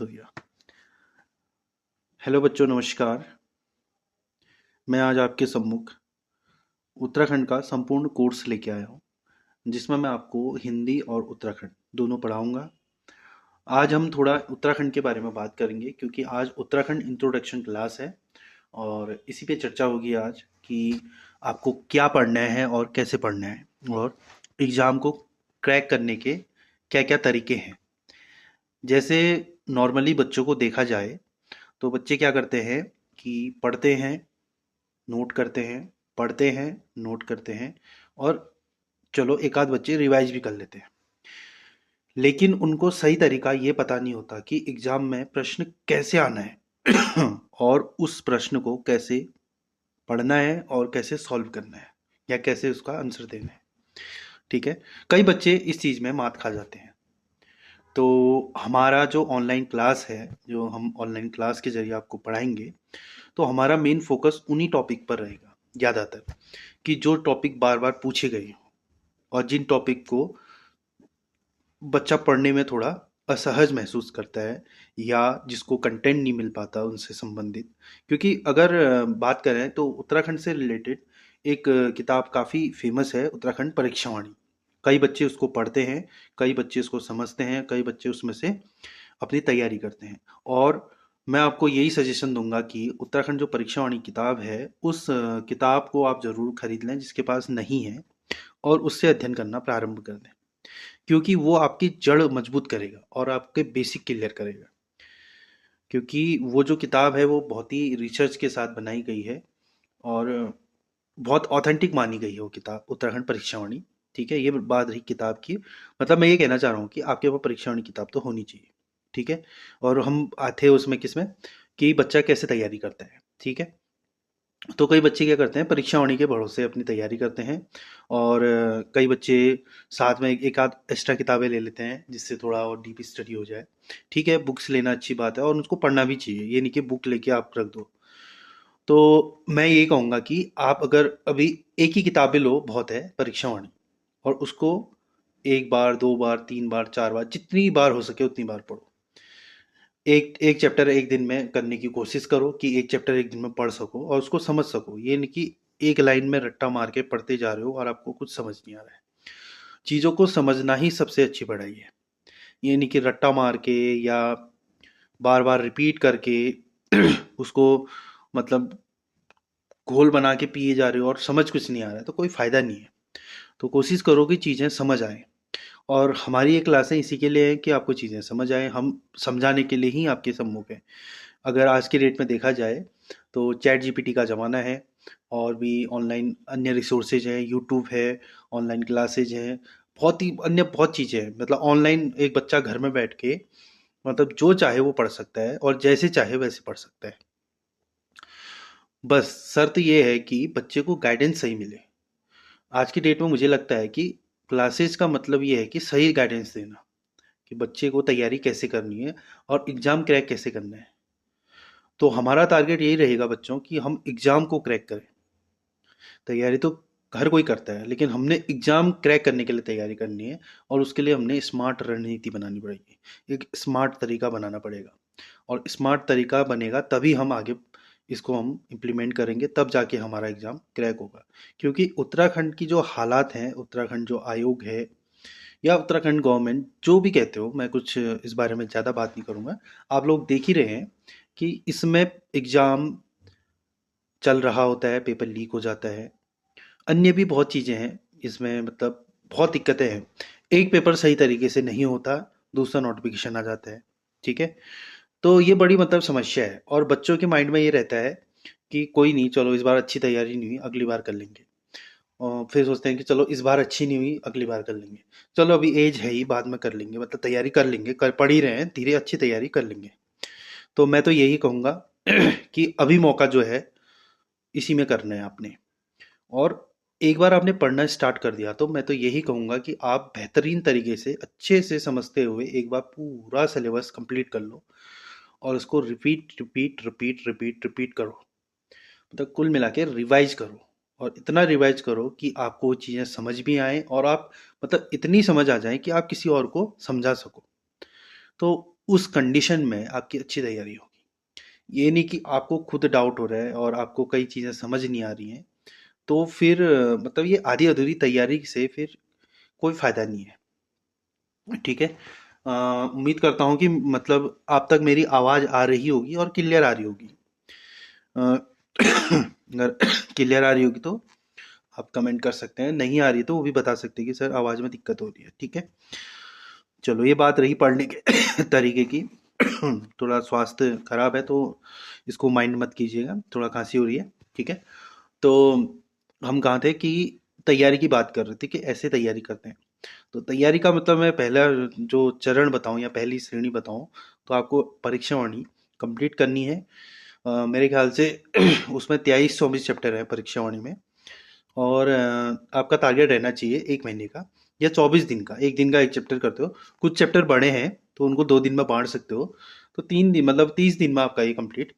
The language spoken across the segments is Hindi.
हो गया। हेलो बच्चों, नमस्कार। मैं आज आपके सम्मुख उत्तराखंड का संपूर्ण कोर्स लेके आया हूँ, जिसमें मैं आपको हिंदी और उत्तराखंड दोनों पढ़ाऊँगा। आज हम थोड़ा उत्तराखंड के बारे में बात करेंगे, क्योंकि आज उत्तराखंड इंट्रोडक्शन क्लास है और इसी पे चर्चा होगी आज कि आपको क्या पढ़ना है और कैसे पढ़ना है, और एग्ज़ाम को क्रैक करने के क्या-क्या तरीके हैं। जैसे नॉर्मली बच्चों को देखा जाए तो बच्चे क्या करते हैं कि पढ़ते हैं, नोट करते हैं, पढ़ते हैं, नोट करते हैं, और चलो एक आध बच्चे रिवाइज भी कर लेते हैं। लेकिन उनको सही तरीका ये पता नहीं होता कि एग्जाम में प्रश्न कैसे आना है और उस प्रश्न को कैसे पढ़ना है और कैसे सॉल्व करना है, या कैसे उसका आंसर देना है। ठीक है। कई बच्चे इस चीज़ में मात खा जाते हैं। तो हमारा जो ऑनलाइन क्लास है, जो हम ऑनलाइन क्लास के जरिए आपको पढ़ाएंगे, तो हमारा मेन फोकस उन्हीं टॉपिक पर रहेगा ज़्यादातर, कि जो टॉपिक बार बार पूछे गए हों और जिन टॉपिक को बच्चा पढ़ने में थोड़ा असहज महसूस करता है, या जिसको कंटेंट नहीं मिल पाता उनसे संबंधित। क्योंकि अगर बात करें तो उत्तराखंड से रिलेटेड एक किताब काफ़ी फेमस है, उत्तराखंड परीक्षावाणी। कई बच्चे उसको पढ़ते हैं, कई बच्चे उसको समझते हैं, कई बच्चे उसमें से अपनी तैयारी करते हैं। और मैं आपको यही सजेशन दूंगा कि उत्तराखंड जो परीक्षावाणी किताब है, उस किताब को आप ज़रूर खरीद लें जिसके पास नहीं है, और उससे अध्ययन करना प्रारंभ कर दें। क्योंकि वो आपकी जड़ मजबूत करेगा और आपके बेसिक क्लियर करेगा। क्योंकि वो जो किताब है वो बहुत ही रिसर्च के साथ बनाई गई है, और बहुत ऑथेंटिक मानी गई है वो किताब, उत्तराखंड परीक्षावाणी। ठीक है, ये बात रही किताब की। मतलब मैं ये कहना चाह रहा हूँ कि आपके पास परीक्षावाणी किताब तो होनी चाहिए। ठीक है। और हम आते उसमें किसमें, कि बच्चा कैसे तैयारी करता है। ठीक है। तो कई बच्चे क्या करते हैं, परीक्षावाणी के भरोसे अपनी तैयारी करते हैं, और कई बच्चे साथ में एक आध एक्स्ट्रा किताबें ले लेते हैं जिससे थोड़ा और डीप स्टडी हो जाए। ठीक है, बुक्स लेना अच्छी बात है और उसको पढ़ना भी चाहिए, ये नहीं कि बुक लेके आप रख दो। तो मैं यही कहूँगा कि आप अगर अभी एक ही किताबें लो बहुत है परीक्षावाणी, और उसको एक बार, दो बार, तीन बार, चार बार, जितनी बार हो सके उतनी बार पढ़ो। एक एक चैप्टर एक दिन में करने की कोशिश करो, कि एक चैप्टर एक दिन में पढ़ सको और उसको समझ सको। ये नहीं कि एक लाइन में रट्टा मार के पढ़ते जा रहे हो और आपको कुछ समझ नहीं आ रहा है। चीज़ों को समझना ही सबसे अच्छी पढ़ाई है। ये नहीं कि रट्टा मार के या बार बार रिपीट करके उसको, मतलब घोल बना के पिए जा रहे हो और समझ कुछ नहीं आ रहा है, तो कोई फ़ायदा नहीं है। तो कोशिश करो कि चीज़ें समझ आएँ। और हमारी ये क्लासें इसी के लिए है कि आपको चीज़ें समझ आए, हम समझाने के लिए ही आपके सम्मुख हैं। अगर आज के डेट में देखा जाए तो चैट जीपीटी का ज़माना है, और भी ऑनलाइन अन्य रिसोर्सेज हैं, यूट्यूब है, ऑनलाइन क्लासेज हैं, बहुत ही अन्य बहुत चीज़ें हैं। मतलब ऑनलाइन एक बच्चा घर में बैठ के, मतलब जो चाहे वो पढ़ सकता है और जैसे चाहे वैसे पढ़ सकता है। बस शर्त ये है कि बच्चे को गाइडेंस सही मिले। आज की डेट में मुझे लगता है कि क्लासेस का मतलब ये है कि सही गाइडेंस देना, कि बच्चे को तैयारी कैसे करनी है और एग्ज़ाम क्रैक कैसे करना है। तो हमारा टारगेट यही रहेगा बच्चों, कि हम एग्ज़ाम को क्रैक करें। तैयारी तो हर कोई करता है, लेकिन हमने एग्ज़ाम क्रैक करने के लिए तैयारी करनी है, और उसके लिए हमने स्मार्ट रणनीति बनानी पड़ेगी, एक स्मार्ट तरीका बनाना पड़ेगा। और स्मार्ट तरीका बनेगा तभी हम आगे इसको हम इम्प्लीमेंट करेंगे, तब जाके हमारा एग्ज़ाम क्रैक होगा। क्योंकि उत्तराखंड की जो हालात हैं, उत्तराखंड जो आयोग है, या उत्तराखंड गवर्नमेंट, जो भी कहते हो, मैं कुछ इस बारे में ज़्यादा बात नहीं करूँगा। आप लोग देख ही रहे हैं कि इसमें एग्ज़ाम चल रहा होता है, पेपर लीक हो जाता है, अन्य भी बहुत चीज़ें हैं इसमें, मतलब बहुत दिक्कतें हैं। एक पेपर सही तरीके से नहीं होता, दूसरा नोटिफिकेशन आ जाता है। ठीक है। तो ये बड़ी मतलब समस्या है, और बच्चों के माइंड में ये रहता है कि कोई नहीं, चलो इस बार अच्छी तैयारी नहीं हुई, अगली बार कर लेंगे। और फिर सोचते हैं कि चलो इस बार अच्छी नहीं हुई, अगली बार कर लेंगे। चलो अभी एज है ही, बाद में कर लेंगे, मतलब तैयारी कर लेंगे, कर पढ़ ही रहे हैं, धीरे अच्छी तैयारी कर लेंगे। तो मैं तो यही कहूँगा कि अभी मौका जो है इसी में करना है आपने। और एक बार आपने पढ़ना स्टार्ट कर दिया तो मैं तो यही कहूँगा कि आप बेहतरीन तरीके से अच्छे से समझते हुए एक बार पूरा सिलेबस कंप्लीट कर लो, और उसको repeat repeat repeat repeat repeat करो। मतलब कुल मिला के रिवाइज करो, और इतना रिवाइज करो कि आपको वो चीज़ें समझ भी आए, और आप मतलब इतनी समझ आ जाए कि आप किसी और को समझा सको। तो उस कंडीशन में आपकी अच्छी तैयारी होगी। ये नहीं कि आपको खुद डाउट हो रहा है और आपको कई चीज़ें समझ नहीं आ रही हैं, तो फिर मतलब ये आधी अधूरी तैयारी से फिर कोई फ़ायदा नहीं है। ठीक है। उम्मीद करता हूँ कि मतलब आप तक मेरी आवाज़ आ रही होगी और क्लियर आ रही होगी। अ, अगर क्लियर आ रही होगी तो आप कमेंट कर सकते हैं, नहीं आ रही तो वो भी बता सकते हैं कि सर आवाज़ में दिक्कत हो रही है। ठीक है। चलो, ये बात रही पढ़ने के तरीके की। थोड़ा स्वास्थ्य खराब है तो इसको माइंड मत कीजिएगा, थोड़ा खांसी हो रही है। ठीक है। तो हम कहाँ थे कि तैयारी की बात कर रहे थे कि ऐसे तैयारी करते हैं। तो तैयारी का मतलब मैं पहला जो चरण बताऊं या पहली श्रेणी बताऊं, तो आपको परीक्षा वाणी कंप्लीट करनी है। मेरे ख्याल से उसमें 23-24 चैप्टर है परीक्षा वाणी में। और आपका टारगेट रहना चाहिए 1 महीने का या 24 दिन का। एक दिन का एक चैप्टर करते हो, कुछ चैप्टर बड़े हैं तो उनको 2 दिन में बांट सकते हो। तो 3 दिन मतलब 30 दिन में आपका ये कंप्लीट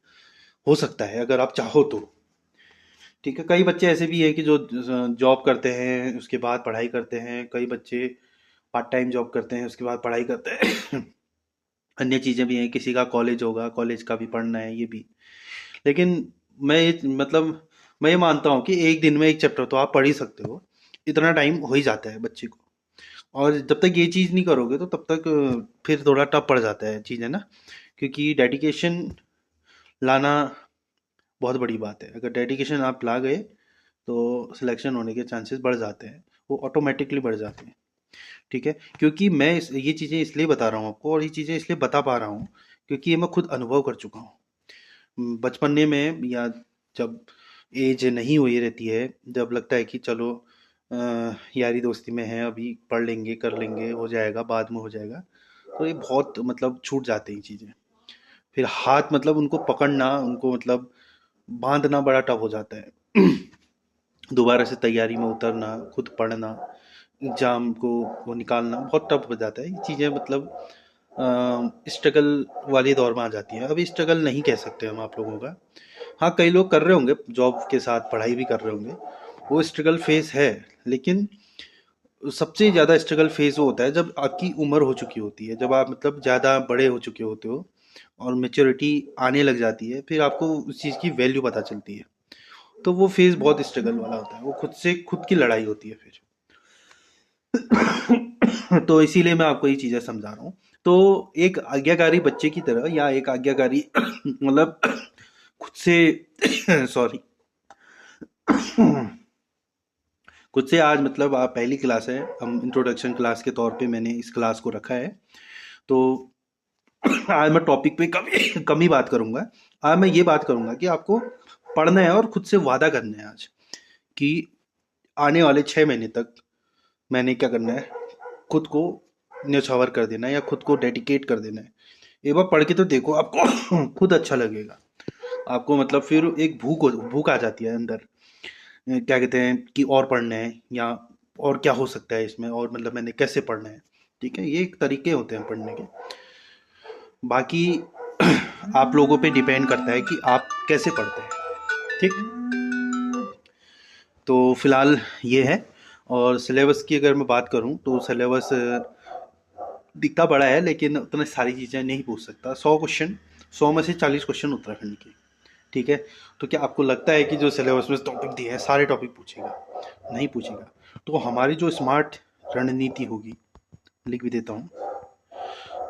हो सकता है अगर आप चाहो तो। ठीक है। कई बच्चे ऐसे भी हैं कि जो जॉब करते हैं उसके बाद पढ़ाई करते हैं, कई बच्चे पार्ट टाइम जॉब करते हैं उसके बाद पढ़ाई करते हैं। अन्य चीज़ें भी हैं, किसी का कॉलेज होगा, कॉलेज का भी पढ़ना है ये भी। लेकिन मैं ये मतलब मैं ये मानता हूँ कि एक दिन में एक चैप्टर तो आप पढ़ ही सकते हो, इतना टाइम हो ही जाता है बच्चे को। और जब तक ये चीज़ नहीं करोगे तो तब तक फिर थोड़ा टफ पड़ जाता है चीज़ें ना, क्योंकि डेडिकेशन लाना बहुत बड़ी बात है। अगर डेडिकेशन आप ला गए तो सिलेक्शन होने के चांसेस बढ़ जाते हैं, वो ऑटोमेटिकली बढ़ जाते हैं। ठीक है। क्योंकि ये चीज़ें इसलिए बता रहा हूँ आपको और ये चीज़ें इसलिए बता पा रहा हूँ क्योंकि ये मैं खुद अनुभव कर चुका हूँ। बचपने में या जब एज नहीं हुई रहती है, जब लगता है कि चलो यारी दोस्ती में है, अभी पढ़ लेंगे कर लेंगे हो जाएगा बाद में हो जाएगा, तो ये बहुत मतलब छूट जाते हैं चीज़ें। फिर हाथ मतलब उनको पकड़ना, उनको मतलब बांधना बड़ा टफ हो जाता है। दोबारा से तैयारी में उतरना, खुद पढ़ना, एग्जाम को वो निकालना बहुत टफ हो जाता है। ये चीज़ें मतलब स्ट्रगल वाले दौर में आ जाती हैं। अभी स्ट्रगल नहीं कह सकते हम आप लोगों का। हाँ, कई लोग कर रहे होंगे जॉब के साथ पढ़ाई भी कर रहे होंगे, वो स्ट्रगल फेस है। लेकिन सबसे ज़्यादा स्ट्रगल फेस वो होता है जब आपकी उम्र हो चुकी होती है, जब आप मतलब ज़्यादा बड़े हो चुके होते हो और मेच्योरिटी आने लग जाती है, फिर आपको उस चीज़ की वैल्यू पता चलती है। तो वो फेज़ बहुत स्ट्रगल वाला होता है, वो खुद से खुद की लड़ाई होती है फिर। तो इसीलिए मैं आपको ये चीज़ें समझा रहा हूँ। तो एक आज्ञाकारी बच्चे की तरह या एक आज्ञाकारी मतलब खुद से सॉरी, खुद से आज मतलब आप पहली क्लास है, हम इंट्रोडक्शन क्लास के तौर पे मैंने इस क्लास को रखा है। तो आज मैं टॉपिक पे कम ही बात करूंगा। आज मैं ये बात करूंगा कि आपको पढ़ना है और खुद से वादा करना है आज कि आने वाले 6 महीने तक मैंने क्या करना है, खुद को न्यौछावर कर देना है या खुद को डेडिकेट कर देना है। एक बार पढ़ के तो देखो, आपको खुद अच्छा लगेगा। आपको मतलब फिर एक भूख आ जाती है अंदर। क्या कहते हैं कि और पढ़ना है या और क्या हो सकता है इसमें, और मतलब मैंने कैसे पढ़ना है। ठीक है। ये एक तरीके होते हैं पढ़ने के। बाकी आप लोगों पे डिपेंड करता है कि आप कैसे पढ़ते हैं। ठीक। तो फिलहाल ये है। और सिलेबस की अगर मैं बात करूं तो सिलेबस दिखता बड़ा है लेकिन उतनी सारी चीज़ें नहीं पूछ सकता। 100 क्वेश्चन, 100 में से 40 क्वेश्चन उत्तराखंड के। ठीक है। तो क्या आपको लगता है कि जो सिलेबस में टॉपिक दिए हैं सारे टॉपिक पूछेगा? नहीं पूछेगा। तो हमारी जो स्मार्ट रणनीति होगी, लिख भी देता हूँ,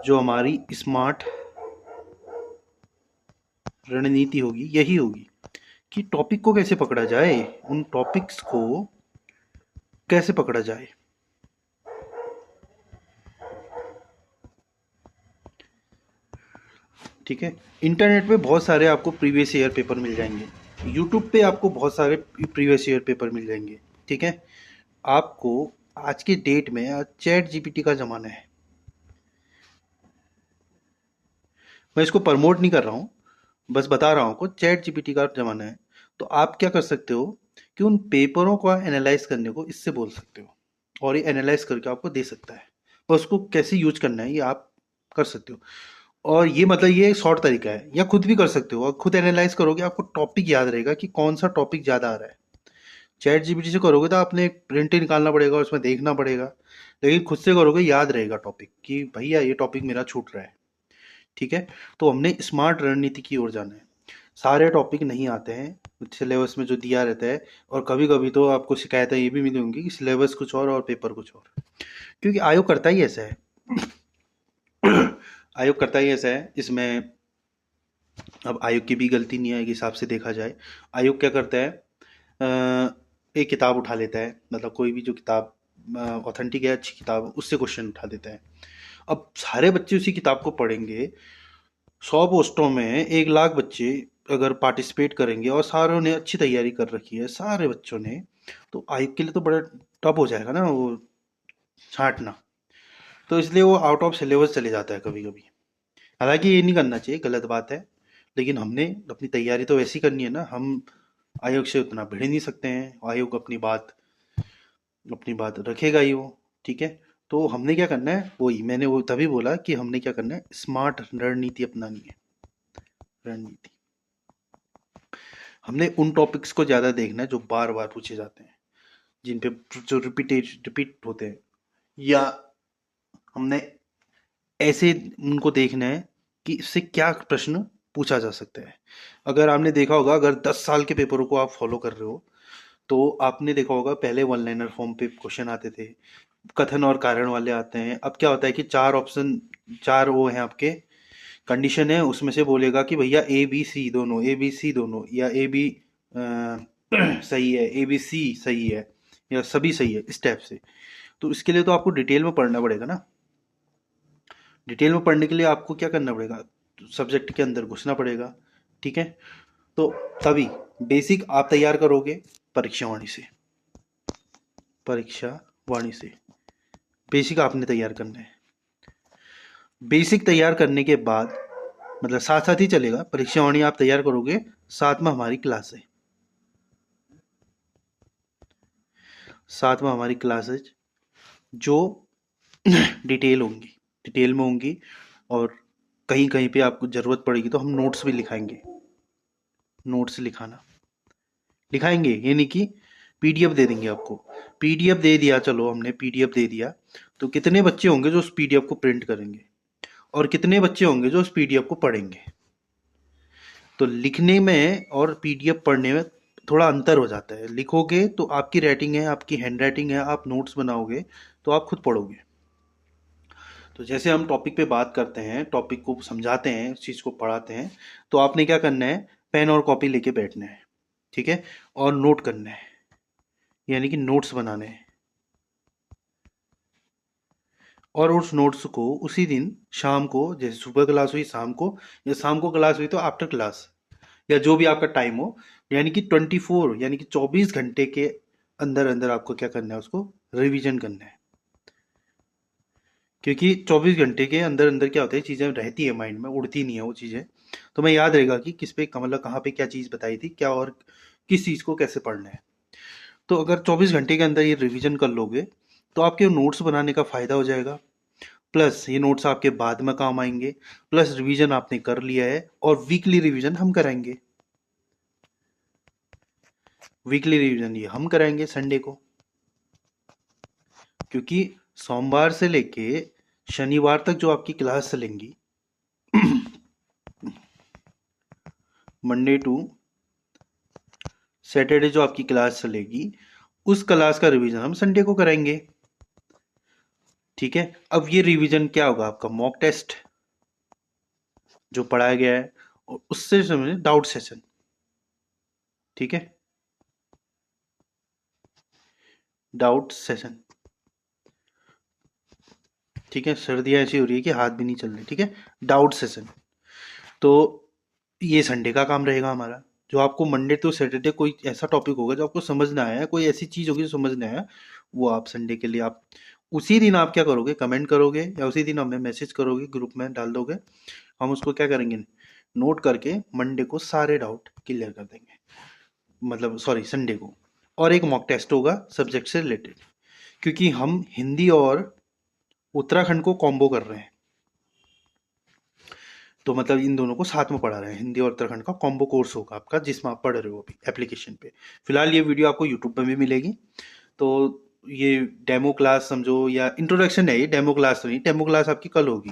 जो हमारी स्मार्ट रणनीति होगी यही होगी कि टॉपिक को कैसे पकड़ा जाए, उन टॉपिक्स को कैसे पकड़ा जाए। ठीक है। इंटरनेट पे बहुत सारे आपको प्रीवियस ईयर पेपर मिल जाएंगे, यूट्यूब पे आपको बहुत सारे प्रीवियस ईयर पेपर मिल जाएंगे। ठीक है। आपको आज के डेट में आज चैट जीपीटी का ज़माना है। मैं इसको प्रमोट नहीं कर रहा हूँ, बस बता रहा हूँ आपको चैट जीपीटी का ज़माना है। तो आप क्या कर सकते हो कि उन पेपरों को एनालाइज करने को इससे बोल सकते हो और ये एनालाइज करके आपको दे सकता है। और उसको कैसे यूज करना है ये आप कर सकते हो। और ये मतलब ये एक शॉर्ट तरीका है, या खुद भी कर सकते हो। और खुद एनालाइज करोगे आपको टॉपिक याद रहेगा कि कौन सा टॉपिक ज़्यादा आ रहा है। चैट जीपीटी से करोगे तो आपने एक प्रिंट निकालना पड़ेगा, उसमें देखना पड़ेगा। लेकिन खुद से करोगे याद रहेगा टॉपिक कि भैया ये टॉपिक मेरा छूट रहा है। ठीक है, तो हमने स्मार्ट रणनीति की ओर जाना है। सारे टॉपिक नहीं आते हैं सिलेबस में जो दिया रहता है, और कभी कभी तो आपको शिकायतें ये भी मिली होंगी कि सिलेबस कुछ और पेपर कुछ और, क्योंकि आयोग करता ही ऐसा है। आयोग करता ही ऐसा है इसमें। अब आयोग की भी गलती नहीं है एक हिसाब से देखा जाए। आयोग क्या करता है, एक किताब उठा लेता है, मतलब कोई भी जो किताब ऑथेंटिक है, अच्छी किताब, उससे क्वेश्चन उठा देता है। अब सारे बच्चे उसी किताब को पढ़ेंगे, 100 पोस्टों में 1 लाख बच्चे अगर पार्टिसिपेट करेंगे और सारों ने अच्छी तैयारी कर रखी है सारे बच्चों ने, तो आयोग के लिए तो बड़ा टफ हो जाएगा ना वो छांटना। तो इसलिए वो आउट ऑफ सिलेबस चले जाता है कभी कभी। हालांकि ये नहीं करना चाहिए, गलत बात है, लेकिन हमने अपनी तैयारी तो वैसी करनी है ना। हम आयोग से उतना भिड़ नहीं सकते हैं, आयोग अपनी बात रखेगा ही वो। ठीक है, तो हमने क्या करना है, वही मैंने वो तभी बोला कि हमने क्या करना है, स्मार्ट रणनीति अपनानी है। रणनीति, हमने उन टॉपिक्स को ज़्यादा देखना है जो बार बार पूछे जाते हैं, जिन पे जो रिपीट होते हैं, या हमने ऐसे उनको देखना है कि इससे क्या प्रश्न पूछा जा सकता है। अगर आपने देखा होगा, अगर 10 साल के पेपरों को आप फॉलो कर रहे हो, तो आपने देखा होगा पहले वन लाइनर फॉर्म पे क्वेश्चन आते थे, कथन और कारण वाले आते हैं। अब क्या होता है कि 4 ऑप्शन, 4 वो हैं आपके कंडीशन है, उसमें से बोलेगा कि भैया ए बी सी दोनों, ए बी सी दोनों, या ए बी सही है, ए बी सी सही है, या सभी सही है, इस टाइप से। तो इसके लिए तो आपको डिटेल में पढ़ना पड़ेगा ना। डिटेल में पढ़ने के लिए आपको क्या करना पड़ेगा, सब्जेक्ट के अंदर घुसना पड़ेगा। ठीक है, तो तभी बेसिक आप तैयार करोगे परीक्षा वाणी से। परीक्षा वाणी से बेसिक आपने तैयार करना है। बेसिक तैयार करने के बाद, मतलब साथ साथ ही चलेगा, परीक्षा वाणी आप तैयार करोगे, साथ में हमारी क्लास है, साथ में हमारी क्लासेज जो डिटेल होंगी, डिटेल में होंगी, और कहीं कहीं पे आपको ज़रूरत पड़ेगी तो हम नोट्स भी लिखाएंगे। नोट्स लिखाएंगे, ये नहीं कि पीडीएफ दे देंगे आपको। पीडीएफ दे दिया, चलो हमने पीडीएफ दे दिया, तो कितने बच्चे होंगे जो उस पीडीएफ को प्रिंट करेंगे, और कितने बच्चे होंगे जो उस पीडीएफ को पढ़ेंगे। तो लिखने में और पीडीएफ पढ़ने में थोड़ा अंतर हो जाता है। लिखोगे तो आपकी राइटिंग है, आपकी हैंड राइटिंग है, आप नोट्स बनाओगे तो आप खुद पढ़ोगे। तो जैसे हम टॉपिक पे बात करते हैं, टॉपिक को समझाते हैं, उस चीज़ को पढ़ाते हैं, तो आपने क्या करना है, पेन और कॉपी लेके बैठना है। ठीक है, और नोट करना है, यानी कि नोट्स बनाने हैं। और उस नोट्स को उसी दिन शाम को, जैसे सुबह क्लास हुई शाम को, या शाम को क्लास हुई तो आफ्टर क्लास, या जो भी आपका टाइम हो, यानी कि 24, यानी कि 24 घंटे के अंदर अंदर आपको क्या करना है, उसको रिवीजन करना है। क्योंकि 24 घंटे के अंदर अंदर क्या होता है, चीज़ें रहती है माइंड में, उड़ती नहीं है वो चीज़ें। तो मैं याद रहेगा कि किस पे मतलब कहाँ पे क्या चीज़ बताई थी क्या, और किस चीज़ को कैसे पढ़ना है। तो अगर 24 घंटे के अंदर ये रिवीजन कर लोगे तो आपके नोट्स बनाने का फ़ायदा हो जाएगा, प्लस ये नोट्स आपके बाद में काम आएंगे, प्लस रिवीजन आपने कर लिया है, और वीकली रिवीजन हम कराएंगे। वीकली रिवीजन ये हम कराएंगे संडे को, क्योंकि सोमवार से लेके शनिवार तक जो आपकी क्लास चलेंगी, मंडे टू सैटरडे जो आपकी क्लास चलेगी, उस क्लास का रिवीजन हम संडे को कराएंगे। ठीक है, अब ये रिवीजन क्या होगा, आपका मॉक टेस्ट जो पढ़ाया गया है, और उससे समझे डाउट सेशन। ठीक है, डाउट सेशन। ठीक है, सर्दियाँ ऐसी हो रही है कि हाथ भी नहीं चल रहे। ठीक है, डाउट सेशन। तो ये संडे का काम रहेगा हमारा। जो आपको मंडे टू सैटरडे कोई ऐसा टॉपिक होगा जो आपको समझ ना आया, कोई ऐसी चीज़ होगी जो समझ ना आया, वो आप संडे के लिए आप उसी दिन आप क्या करोगे, कमेंट करोगे, या उसी दिन हमें मैसेज करोगे, ग्रुप में डाल दोगे। हम उसको क्या करेंगे, नोट करके मंडे को सारे डाउट क्लियर कर देंगे, मतलब सॉरी संडे को। और एक मॉक टेस्ट होगा सब्जेक्ट से रिलेटेड, क्योंकि हम हिंदी और उत्तराखंड को कॉम्बो कर रहे हैं। तो मतलब इन दोनों को साथ में पढ़ा रहे हैं, हिंदी और उत्तराखंड का कॉम्बो कोर्स होगा आपका, जिसमें आप पढ़ रहे हो अभी एप्लीकेशन पे। फिलहाल ये वीडियो आपको यूट्यूब पर भी मिलेगी। तो ये डेमो क्लास समझो, या इंट्रोडक्शन है, ये डेमो क्लास तो नहीं, डेमो क्लास आपकी कल होगी।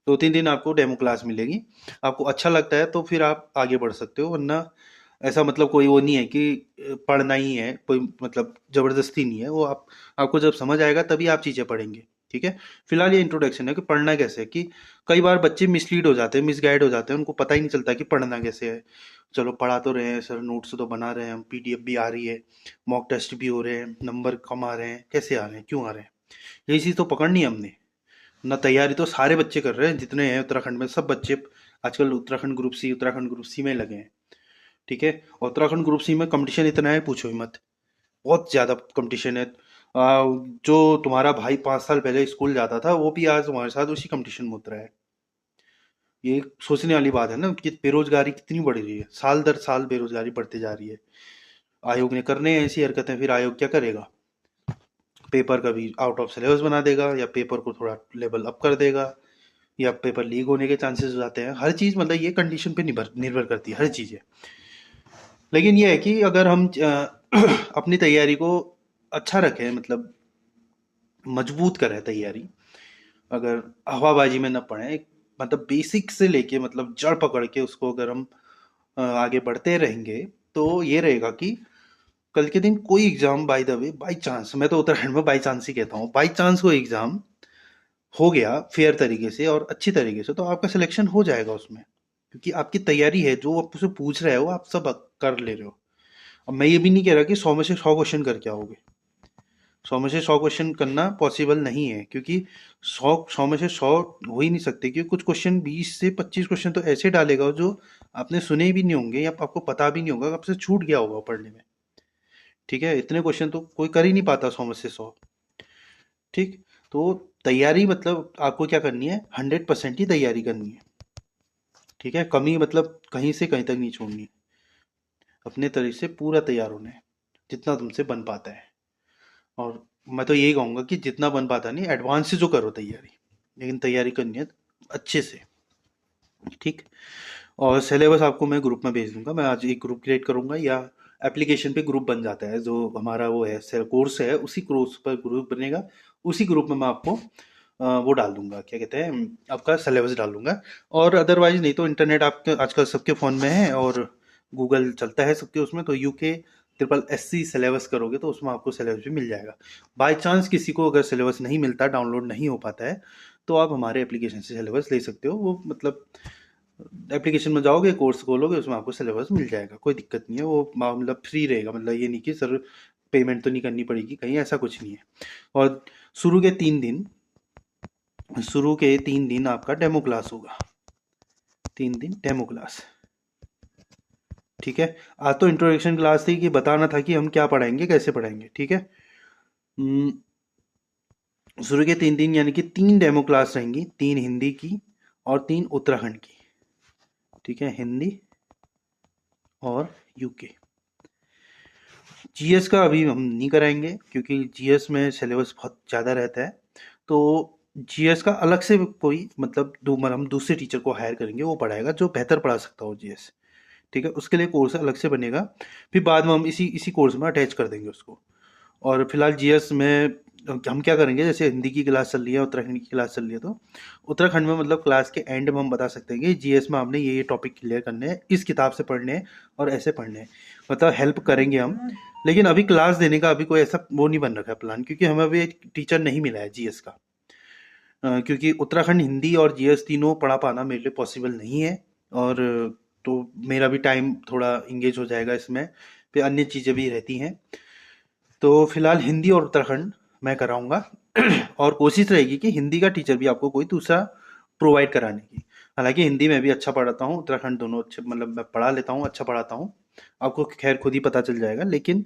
2-3 दिन आपको डेमो क्लास मिलेगी। आपको अच्छा लगता है तो फिर आप आगे बढ़ सकते हो, वरना ऐसा मतलब कोई वो नहीं है कि पढ़ना ही है, कोई मतलब ज़बरदस्ती नहीं है वो। आप आपको जब समझ आएगा तभी आप चीज़ें पढ़ेंगे, ठीक है। फिलहाल ये इंट्रोडक्शन है कि पढ़ना कैसे है, कि कई बार बच्चे मिसलीड हो जाते हैं, मिसगाइड हो जाते हैं, उनको पता ही नहीं चलता कि पढ़ना कैसे है। चलो पढ़ा तो रहे हैं सर, नोट्स तो बना रहे हैं हम, पीडीएफ भी आ रही है, मॉक टेस्ट भी हो रहे हैं, नंबर कम आ रहे हैं, कैसे आ रहे हैं, क्यों आ रहे हैं, यही चीज़ तो पकड़नी है हमने ना। तैयारी तो सारे बच्चे कर रहे हैं जितने हैं उत्तराखंड में, सब बच्चे आजकल उत्तराखंड ग्रुप सी में लगे हैं, ठीक है। और उत्तराखंड ग्रुप सी में कंपटीशन इतना है पूछो ही मत, बहुत ज़्यादा कंपटीशन है। जो तुम्हारा भाई 5 साल पहले स्कूल जाता था वो भी आज तुम्हारे साथ उसी कंपटीशन में उतरा है। ये सोचने वाली बात है ना कि बेरोजगारी कितनी बढ़ रही है, साल दर साल बेरोजगारी बढ़ती जा रही है। आयोग ने करने हैं ऐसी हरकतें, फिर आयोग क्या करेगा, पेपर कभी आउट ऑफ सिलेबस बना देगा, या पेपर को थोड़ा लेवल अप कर देगा, या पेपर लीक होने के चांसेस हो जाते हैं। हर चीज़ मतलब ये कंडीशन पे निर्भर निर्भर करती है हर चीज़ें। लेकिन ये है कि अगर हम अपनी तैयारी को अच्छा रखें, मतलब मजबूत करें तैयारी, अगर हवाबाजी में न पड़े, मतलब बेसिक से लेके मतलब जड़ पकड़ के उसको अगर हम आगे बढ़ते रहेंगे, तो ये रहेगा कि कल के दिन कोई exam, by the way by chance, मैं तो उत्तराखंड में बाई चांस ही कहता हूँ, बाई चांस कोई एग्जाम हो गया फेयर तरीके से और अच्छी तरीके से, तो आपका सिलेक्शन हो जाएगा उसमें, क्योंकि आपकी तैयारी है, जो आपसे पूछ रहे हो आप सब कर ले रहे हो। अब मैं ये भी नहीं कह रहा कि 100 में से 100 क्वेश्चन करके आओगे, 100 में से 100 क्वेश्चन करना पॉसिबल नहीं है, क्योंकि 100 में से 100 हो ही नहीं सकते, क्योंकि कुछ क्वेश्चन 20 से 25 क्वेश्चन तो ऐसे डालेगा जो आपने सुने भी नहीं होंगे, या आपको पता भी नहीं होगा, आपसे छूट गया होगा पढ़ने में, ठीक है। इतने क्वेश्चन तो कोई कर ही नहीं पाता 100 में से 100, ठीक। तो तैयारी मतलब आपको क्या करनी है, 100% ही तैयारी करनी है, ठीक है। कमी मतलब कहीं से कहीं तक नहीं छोड़नी है, अपने तरीके से पूरा तैयार होना है जितना तुमसे बन पाता है। और मैं तो यही कहूँगा कि जितना बन पाता नहीं, एडवांस से जो करो तैयारी, लेकिन तैयारी करनी है अच्छे से, ठीक। और सिलेबस आपको मैं ग्रुप में भेज दूंगा, मैं आज एक ग्रुप क्रिएट करूंगा, या एप्लीकेशन पे ग्रुप बन जाता है, जो हमारा वो है कोर्स है, उसी कोर्स पर ग्रुप बनेगा, उसी ग्रुप में मैं आपको वो डाल दूंगा, क्या कहते हैं, आपका सिलेबस डाल दूंगा। और अदरवाइज नहीं तो इंटरनेट आपके आजकल सबके फ़ोन में है, और गूगल चलता है सबके उसमें, तो UK triple S C syllabus करोगे तो उसमें आपको सिलेबस भी मिल जाएगा। बाई चांस किसी को अगर सिलेबस नहीं मिलता, डाउनलोड नहीं हो पाता है, तो आप हमारे एप्लीकेशन से सिलेबस ले सकते हो। वो मतलब एप्लीकेशन में जाओगे, कोर्स खोलोगे, उसमें आपको सिलेबस मिल जाएगा, कोई दिक्कत नहीं है। वो मतलब फ्री रहेगा, मतलब ये नहीं कि सर पेमेंट तो नहीं करनी पड़ेगी कहीं, ऐसा कुछ नहीं है। और शुरू के 3 दिन शुरू के 3 दिन आपका डेमो क्लास होगा, 3 दिन डेमो क्लास, ठीक है। आज तो इंट्रोडक्शन क्लास थी कि बताना था कि हम क्या पढ़ाएंगे, कैसे पढ़ाएंगे, ठीक है। हम्म, शुरू के 3 दिन यानी कि 3 डेमो क्लास रहेंगी, 3 हिंदी की और 3 उत्तराखंड की, ठीक है, हिंदी और यूके। जीएस का अभी हम नहीं कराएंगे, क्योंकि जीएस में सिलेबस बहुत ज़्यादा रहता है, तो जीएस का अलग से कोई मतलब हम दूसरे टीचर को हायर करेंगे, वो पढ़ाएगा जो बेहतर पढ़ा सकता हो जीएस, ठीक है। उसके लिए कोर्स अलग से बनेगा, फिर बाद में हम इसी इसी कोर्स में अटैच कर देंगे उसको। और फिलहाल जीएस में हम क्या करेंगे, जैसे हिंदी की क्लास चल रही है, उत्तराखंड की क्लास चल रही है, तो उत्तराखंड में मतलब क्लास के एंड में हम बता सकते हैं कि जीएस में आपने ये टॉपिक क्लियर करने हैं, इस किताब से पढ़ने हैं और ऐसे पढ़ने हैं, मतलब हेल्प करेंगे हम। लेकिन अभी क्लास देने का अभी कोई ऐसा वो नहीं बन रखा है प्लान, क्योंकि हमें अभी एक टीचर नहीं मिला है जीएस का। क्योंकि उत्तराखंड हिंदी और जीएस तीनों पढ़ा पाना मेरे लिए पॉसिबल नहीं है, और तो मेरा भी टाइम थोड़ा इंगेज हो जाएगा इसमें, फिर अन्य चीज़ें भी रहती हैं। तो फिलहाल हिंदी और उत्तराखंड मैं कराऊंगा और कोशिश रहेगी कि हिंदी का टीचर भी आपको कोई दूसरा प्रोवाइड कराने की। हालांकि हिंदी में भी अच्छा पढ़ाता हूँ, उत्तराखंड दोनों अच्छे, मतलब मैं पढ़ा लेता हूँ, अच्छा पढ़ाता हूँ, आपको खैर खुद ही पता चल जाएगा। लेकिन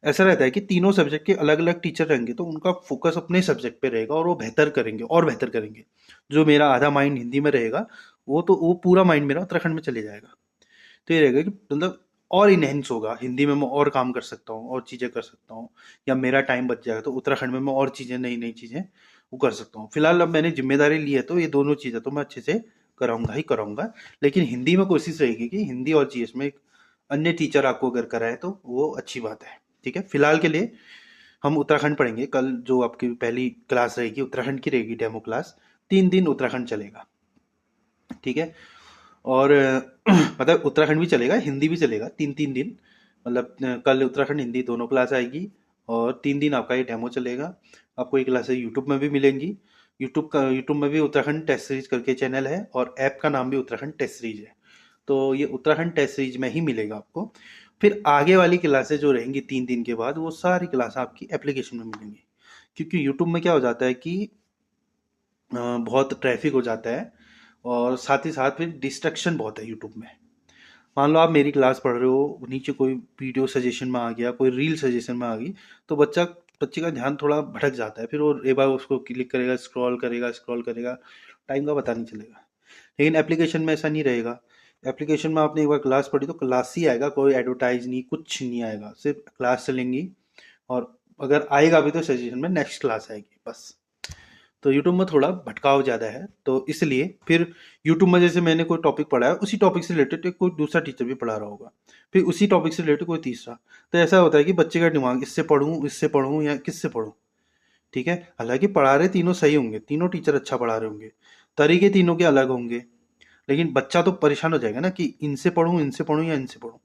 ऐसा रहता है कि तीनों सब्जेक्ट के अलग अलग टीचर रहेंगे, तो उनका फोकस अपने सब्जेक्ट पे रहेगा और वो बेहतर करेंगे और बेहतर करेंगे। जो मेरा आधा माइंड हिंदी में रहेगा, वो पूरा माइंड मेरा उत्तराखंड में चले जाएगा। तो ये रहेगा कि मतलब और इनहेंस होगा, हिंदी में मैं और काम कर सकता हूँ और चीज़ें कर सकता हूँ, या मेरा टाइम बच जाएगा तो उत्तराखंड में मैं और चीज़ें, नई नई चीज़ें वो कर सकता हूँ। फिलहाल अब मैंने जिम्मेदारी ली है, तो ये दोनों चीज़ें तो मैं अच्छे से कराऊंगा ही कराऊंगा। लेकिन हिंदी में कोशिश रहेगी कि हिंदी और जीएस में एक अन्य टीचर आपको अगर कराए तो वो अच्छी बात है, ठीक है। फिलहाल के लिए हम उत्तराखंड पढ़ेंगे, कल जो आपकी पहली क्लास रहेगी उत्तराखंड की रहेगी, डेमो क्लास, 3 दिन उत्तराखंड चलेगा। ठीक है। और मतलब उत्तराखंड भी चलेगा, हिंदी भी चलेगा, 3-3 दिन। मतलब कल उत्तराखंड हिंदी दोनों क्लास आएगी, और 3 दिन आपका ये डेमो चलेगा। आपको ये क्लासेस यूट्यूब में भी मिलेंगी। यूट्यूब में भी उत्तराखंड टेस्ट सीरीज करके चैनल है, और ऐप का नाम भी उत्तराखंड टेस्ट सीरीज है। तो ये उत्तराखंड टेस्ट सीरीज में ही मिलेगा आपको। फिर आगे वाली क्लासेस जो रहेंगी 3 दिन के बाद, वो सारी क्लास आपकी एप्लीकेशन में मिलेंगी। क्योंकि यूट्यूब में क्या हो जाता है कि बहुत ट्रैफिक हो जाता है, और साथ ही साथ फिर डिस्ट्रक्शन बहुत है यूट्यूब में। मान लो आप मेरी क्लास पढ़ रहे हो, नीचे कोई वीडियो सजेशन में आ गया, कोई रील सजेशन में आ गई, तो बच्चे का ध्यान थोड़ा भटक जाता है, फिर वो एक बार उसको क्लिक करेगा, स्क्रॉल करेगा, टाइम का पता नहीं चलेगा। लेकिन एप्लीकेशन में ऐसा नहीं रहेगा। एप्लीकेशन में आपने एक बार क्लास पढ़ी तो क्लास ही आएगा, कोई एडवर्टाइज नहीं, कुछ नहीं आएगा, सिर्फ क्लास चलेंगी। और अगर आएगा भी तो सजेशन में नेक्स्ट क्लास आएगी बस। तो यूट्यूब में थोड़ा भटकाव ज़्यादा है, तो इसलिए फिर यूट्यूब में जैसे मैंने कोई टॉपिक पढ़ा है, उसी टॉपिक से रिलेटेड कोई दूसरा टीचर भी पढ़ा रहा होगा, फिर उसी टॉपिक से रिलेटेड कोई तीसरा। तो ऐसा होता है कि बच्चे का दिमाग इससे पढ़ूँ या किससे पढ़ूँ। ठीक है, हालांकि पढ़ा रहे तीनों सही होंगे, तीनों टीचर अच्छा पढ़ा रहे होंगे, तरीके तीनों के अलग होंगे, लेकिन बच्चा तो परेशान हो जाएगा ना कि इनसे पढ़ूँ या इनसे पढ़ूँ।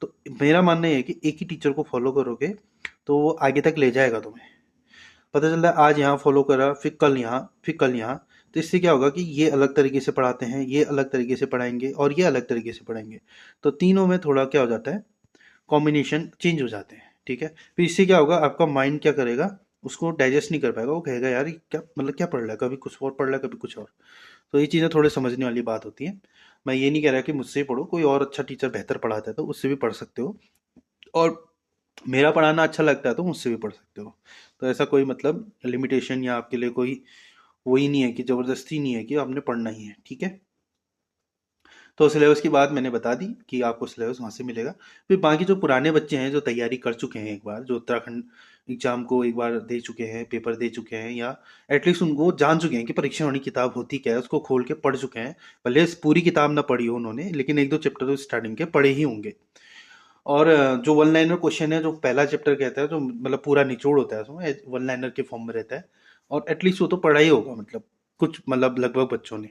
तो मेरा मानना ये है कि एक ही टीचर को फॉलो करोगे तो वो आगे तक ले जाएगा तुम्हें। पता चल रहा है आज यहाँ फॉलो करा, फिर कल यहाँ, तो इससे क्या होगा कि ये अलग तरीके से पढ़ाते हैं, ये अलग तरीके से पढ़ाएंगे, और ये अलग तरीके से पढ़ाएंगे। तो तीनों में थोड़ा क्या हो जाता है, कॉम्बिनेशन चेंज हो जाते हैं। ठीक है, फिर इससे क्या होगा, आपका माइंड क्या करेगा, उसको डाइजेस्ट नहीं कर पाएगा, वो कहेगा यार ये क्या मतलब क्या पढ़ रहा है, कभी कुछ और पढ़ रहा है, कभी कुछ और। तो ये चीज़ें थोड़े समझने वाली बात होती है। मैं ये नहीं कह रहा कि मुझसे ही पढ़ो, कोई और अच्छा टीचर बेहतर पढ़ाता है तो उससे भी पढ़ सकते हो, और मेरा पढ़ाना अच्छा लगता है तो मुझसे भी पढ़ सकते हो। तो ऐसा कोई मतलब लिमिटेशन या आपके लिए कोई वही नहीं है कि ज़बरदस्ती नहीं है कि आपने पढ़ना ही है। ठीक है, तो सिलेबस की बात मैंने बता दी कि आपको सिलेबस वहाँ से मिलेगा। फिर बाकी जो पुराने बच्चे हैं जो तैयारी कर चुके हैं, एक बार जो उत्तराखंड एग्जाम को एक बार दे चुके हैं, पेपर दे चुके हैं, या एटलीस्ट उनको जान चुके हैं कि परीक्षा वाली किताब होती क्या है, उसको खोल के पढ़ चुके हैं। भले पूरी किताब ना पढ़ी हो उन्होंने, लेकिन एक दो चैप्टर तो स्टार्टिंग के पढ़े ही होंगे। और जो वन लाइनर क्वेश्चन है, जो पहला चैप्टर कहता है, जो मतलब पूरा निचोड़ होता है उसमें, वन लाइनर के फॉर्म में रहता है, और एटलीस्ट वो तो पढ़ा ही होगा, मतलब कुछ मतलब लगभग बच्चों ने।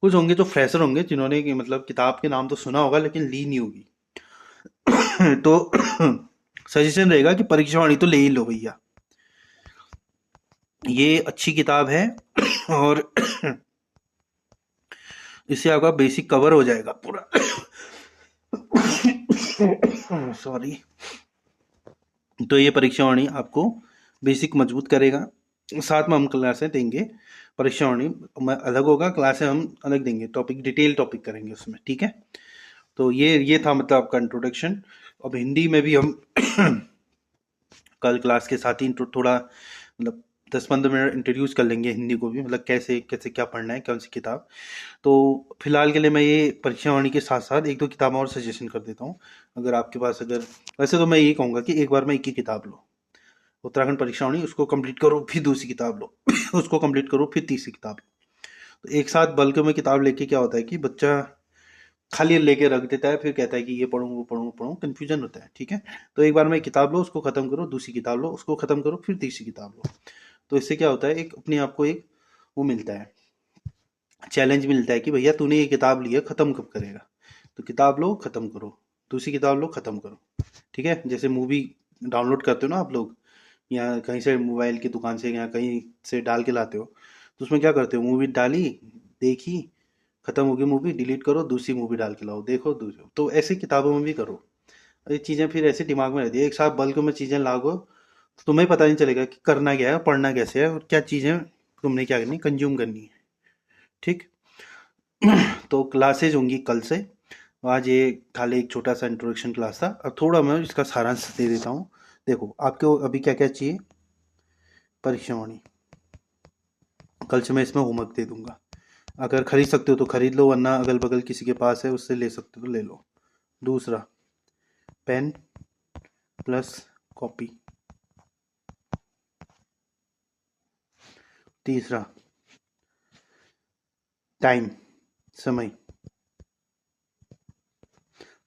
कुछ होंगे जो फ्रेशर होंगे, जिन्होंने कि मतलब किताब के नाम तो सुना होगा लेकिन ली नहीं होगी। तो सजेशन रहेगा कि परीक्षा वाणी तो ले ही लो भैया, ये अच्छी किताब है, और इससे आपका बेसिक कवर हो जाएगा पूरा। सॉरी। तो ये परीक्षा वाणी आपको बेसिक मजबूत करेगा। साथ में हम क्लासें देंगे, परीक्षा वाणी में अलग होगा, क्लासें हम अलग देंगे, टॉपिक डिटेल टॉपिक करेंगे उसमें। ठीक है, तो ये था मतलब आपका इंट्रोडक्शन। अब हिंदी में भी हम कल क्लास के साथ ही थोड़ा मतलब 10-15 मिनट इंट्रोड्यूस कर लेंगे हिंदी को भी, मतलब कैसे कैसे क्या पढ़ना है, कौन सी किताब। तो फिलहाल के लिए मैं ये परीक्षा वाणी के साथ साथ एक दो किताबें और सजेशन कर देता हूँ। अगर आपके पास अगर वैसे तो मैं ये कहूँगा कि एक बार में एक ही किताब लो, उत्तराखंड परीक्षा वाणी, उसको कंप्लीट करो, फिर दूसरी किताब लो, उसको कंप्लीट करो, फिर तीसरी किताब लो। तो एक साथ बल्क में किताब लेके क्या होता है कि बच्चा खाली लेके रख देता है, फिर कहता है कि ये पढ़ूँ वो पढ़ूँ वो पढ़ूँ, कन्फ्यूजन होता है। ठीक है, तो एक बार में एक किताब लो, उसको खत्म करो, दूसरी किताब लो, उसको खत्म करो, फिर तीसरी किताब लो। तो इससे क्या होता है, एक अपने आप को एक वो मिलता है, चैलेंज मिलता है कि भैया तूने ये किताब ली है, खत्म कब करेगा। तो किताब लो, खत्म करो, दूसरी किताब लो, खत्म करो। ठीक है, जैसे मूवी डाउनलोड करते हो ना आप लोग, या कहीं से मोबाइल की दुकान से या कहीं से डाल के लाते हो, तो उसमें क्या करते हो, मूवी डाली, देखी, खत्म हो गई मूवी, डिलीट करो, दूसरी मूवी डाल के लाओ, देखो दूसरी। तो ऐसे किताबों में भी करो, ये चीज़ें फिर ऐसे दिमाग में रहती है, एक साथ बल्क में चीज़ें लागो तो तुम्हें पता नहीं चलेगा कि करना क्या है, पढ़ना कैसे है, और क्या चीज़ें तुमने क्या करनी, कंज्यूम करनी है। ठीक। तो क्लासेज होंगी कल से। आज ये खाली एक छोटा सा इंट्रोडक्शन क्लास था, अब थोड़ा मैं इसका सारांश दे देता हूँ। देखो आपको अभी क्या क्या चाहिए, परीक्षा वाणी, कल से मैं इसमें होमवर्क दे दूंगा। अगर खरीद सकते हो तो खरीद लो, वरना अगल बगल किसी के पास है उससे ले सकते हो तो ले लो। दूसरा, पेन प्लस कॉपी। तीसरा, टाइम, समय,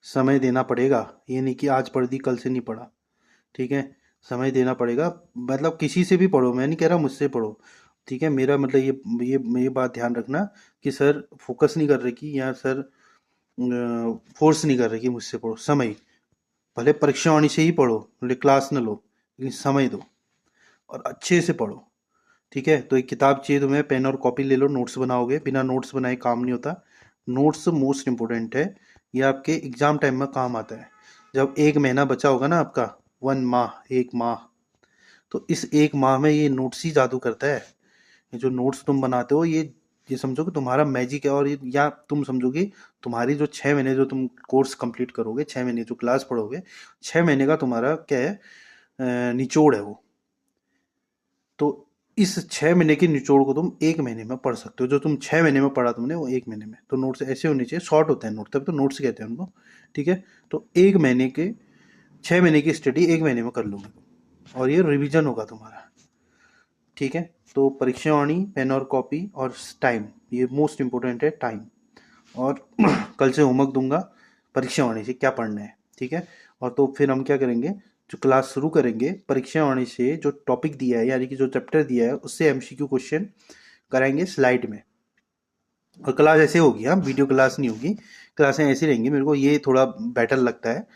समय देना पड़ेगा, ये नहीं कि आज पढ़ दी कल से नहीं पढ़ा। ठीक है, समय देना पड़ेगा, मतलब किसी से भी पढ़ो, मैं नहीं कह रहा मुझसे पढ़ो, ठीक है, मेरा मतलब ये बात ध्यान रखना कि सर फोकस नहीं कर रहे कि, या सर फोर्स नहीं कर रहे कि मुझसे पढ़ो। समय, भले परीक्षा होनी से ही पढ़ो, भले क्लास न लो, लेकिन समय दो और अच्छे से पढ़ो। ठीक है, तो एक किताब चाहिए तुम्हें, पेन और कॉपी ले लो, नोट्स बनाओगे, बिना नोट्स बनाए काम नहीं होता। नोट्स मोस्ट इम्पोर्टेंट है, ये आपके एग्जाम टाइम में काम आता है। जब एक महीना बचा होगा ना आपका, 1 माह, 1 माह, तो इस 1 माह में ये नोट्स ही जादू करता है। ये जो नोट्स तुम बनाते हो, ये समझो कि तुम्हारा मैजिक है। और ये, या तुम समझो कि तुम्हारी जो 6 महीने जो तुम कोर्स कंप्लीट करोगे, 6 महीने जो क्लास पढ़ोगे, 6 महीने का तुम्हारा क्या है, निचोड़ है वो। तो इस 6 महीने के निचोड़ को तुम 1 महीने में पढ़ सकते हो। जो तुम 6 महीने में पढ़ा तुमने, वो 1 महीने में। तो नोट्स ऐसे होने चाहिए, शॉर्ट होते हैं नोट, तब तो नोट्स कहते हैं उनको। ठीक है, तो 1 महीने के, 6 महीने की स्टडी 1 महीने में कर लोगे तुम, और ये रिवीजन होगा तुम्हारा। ठीक है, तो परीक्षा वाणी, पेन और कॉपी और टाइम, ये मोस्ट इम्पोर्टेंट है, टाइम। और कल से होमवर्क दूंगा परीक्षा वाणी से क्या पढ़ना है। ठीक है, और तो फिर हम क्या करेंगे, जो क्लास शुरू करेंगे परीक्षा वाणी से, जो टॉपिक दिया है यानी कि जो चैप्टर दिया है उससे एमसीक्यू क्वेश्चन कराएंगे स्लाइड में। और क्लास ऐसे होगी, हाँ, वीडियो क्लास नहीं होगी, क्लासें ऐसी रहेंगी। मेरे को ये थोड़ा बेटर लगता है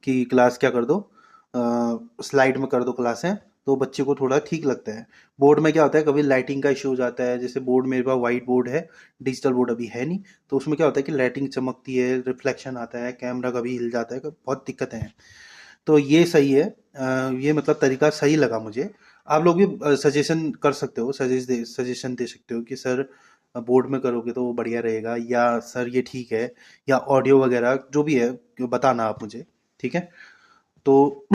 कि क्लास क्या कर दो, स्लाइड में कर दो क्लासें, तो बच्चे को थोड़ा ठीक लगता है। बोर्ड में क्या होता है, कभी लाइटिंग का इशू हो जाता है। जैसे बोर्ड, मेरे पास वाइट बोर्ड है, डिजिटल बोर्ड अभी है नहीं, तो उसमें क्या होता है कि लाइटिंग चमकती है, रिफ्लेक्शन आता है, कैमरा कभी हिल जाता है, बहुत दिक्कतें हैं। तो ये सही है, ये मतलब तरीका सही लगा मुझे। आप लोग भी सजेशन कर सकते हो, सजेशन दे सकते हो कि सर बोर्ड में करोगे तो वो बढ़िया रहेगा, या सर ये ठीक है, या ऑडियो वगैरह जो भी है बताना आप मुझे। ठीक है, तो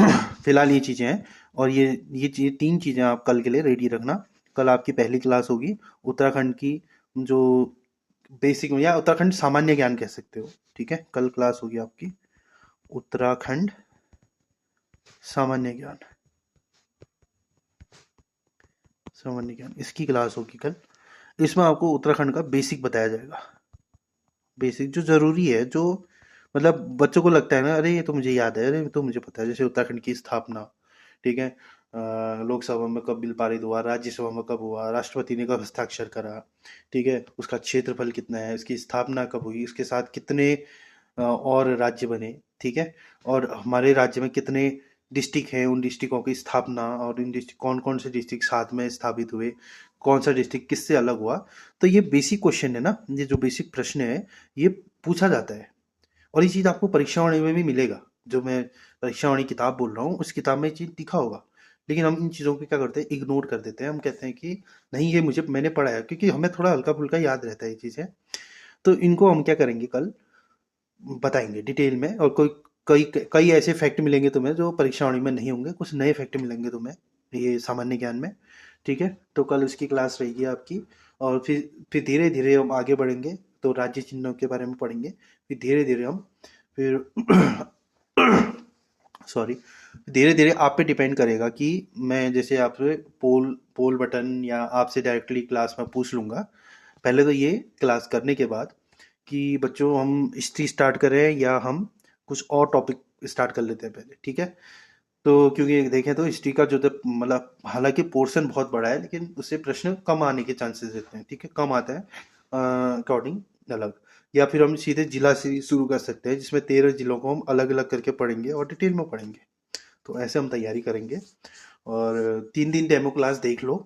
फिलहाल ये चीज़ें हैं। और ये चीज़, 3 चीज़ें आप कल के लिए रेडी रखना। कल आपकी पहली क्लास होगी उत्तराखंड की, जो बेसिक, या उत्तराखंड सामान्य ज्ञान कह सकते हो। ठीक है, कल क्लास होगी आपकी उत्तराखंड सामान्य ज्ञान, सामान्य ज्ञान, इसकी क्लास होगी कल। इसमें आपको उत्तराखंड का बेसिक बताया जाएगा। बेसिक जो ज़रूरी है, जो मतलब बच्चों को लगता है ना, अरे ये तो मुझे याद है, अरे ये तो मुझे पता है। जैसे उत्तराखंड की स्थापना, ठीक है, लोकसभा में कब बिल पारित हुआ, राज्यसभा में कब हुआ, राष्ट्रपति ने कब हस्ताक्षर करा, ठीक है, उसका क्षेत्रफल कितना है, इसकी स्थापना कब हुई, इसके साथ कितने और राज्य बने। ठीक है, और हमारे राज्य में कितने डिस्ट्रिक्ट हैं, उन डिस्ट्रिक्टों की स्थापना, और इन डिस्ट्रिक्ट कौन कौन से डिस्ट्रिक्ट साथ में स्थापित हुए, कौन सा डिस्ट्रिक्ट किससे अलग हुआ। तो ये बेसिक क्वेश्चन है ना, ये जो बेसिक प्रश्न है, ये पूछा जाता है। और ये चीज़ आपको परीक्षा वाणी में भी मिलेगा। जो मैं परीक्षा वाणी किताब बोल रहा हूँ, उस किताब में ये चीज़ लिखा होगा। लेकिन हम इन चीज़ों को क्या करते हैं, इग्नोर कर देते हैं। हम कहते हैं कि नहीं, ये मैंने पढ़ा है, क्योंकि हमें थोड़ा हल्का फुल्का याद रहता है ये चीज़ें। तो इनको हम क्या करेंगे, कल बताएंगे डिटेल में। और कोई कई कई ऐसे फैक्ट मिलेंगे तुम्हें जो परीक्षा वाणी में नहीं होंगे, कुछ नए फैक्ट मिलेंगे तुम्हें ये सामान्य ज्ञान में। ठीक है, तो कल उसकी क्लास रहेगी आपकी। और फिर धीरे धीरे हम आगे बढ़ेंगे, तो राज्य चिन्हों के बारे में पढ़ेंगे। फिर धीरे धीरे हम, फिर सॉरी, धीरे धीरे आप पे डिपेंड करेगा कि मैं जैसे आपसे पोल पोल बटन या आपसे डायरेक्टली क्लास में पूछ लूँगा। पहले तो ये क्लास करने के बाद कि बच्चों हम हिस्ट्री स्टार्ट करें या हम कुछ और टॉपिक स्टार्ट कर लेते हैं पहले। ठीक है, तो क्योंकि देखें तो हिस्ट्री का जो मतलब हालांकि पोर्शन बहुत बड़ा है, लेकिन उससे प्रश्न कम आने के चांसेस रहते हैं। ठीक है, कम आता है अकॉर्डिंग अलग। या फिर हम सीधे जिला से शुरू कर सकते हैं, जिसमें 13 जिलों को हम अलग अलग करके पढ़ेंगे और डिटेल में पढ़ेंगे। तो ऐसे हम तैयारी करेंगे। और 3 दिन डेमो क्लास देख लो,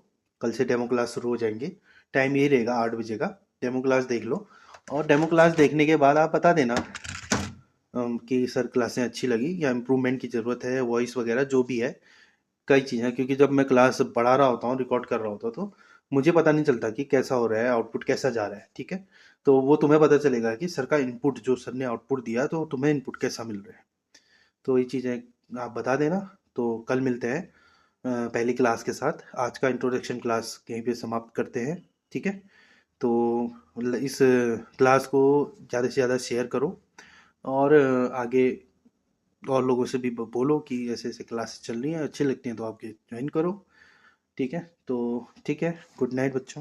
कल से डेमो क्लास शुरू हो जाएंगे। टाइम यही रहेगा, 8 बजे का। डेमो क्लास देख लो, और डेमो क्लास देखने के बाद आप बता देना कि सर क्लासें अच्छी लगी या इम्प्रूवमेंट की ज़रूरत है, वॉइस वगैरह जो भी है। कई चीज़ें, क्योंकि जब मैं क्लास पढ़ा रहा होता हूँ, रिकॉर्ड कर रहा होता हूँ, तो मुझे पता नहीं चलता कि कैसा हो रहा है, आउटपुट कैसा जा रहा है। ठीक है, तो वो तुम्हें पता चलेगा कि सर का इनपुट, जो सर ने आउटपुट दिया, तो तुम्हें इनपुट कैसा मिल रहा है। तो ये चीज़ें आप बता देना। तो कल मिलते हैं पहली क्लास के साथ। आज का इंट्रोडक्शन क्लास यहीं पे समाप्त करते हैं। ठीक है, तो इस क्लास को ज़्यादा से ज़्यादा शेयर करो, और आगे और लोगों से भी बोलो कि ऐसे ऐसे क्लासेस चल रही हैं, अच्छी लगती हैं तो आप ज्वाइन करो। ठीक है, तो ठीक है, गुड नाइट बच्चों।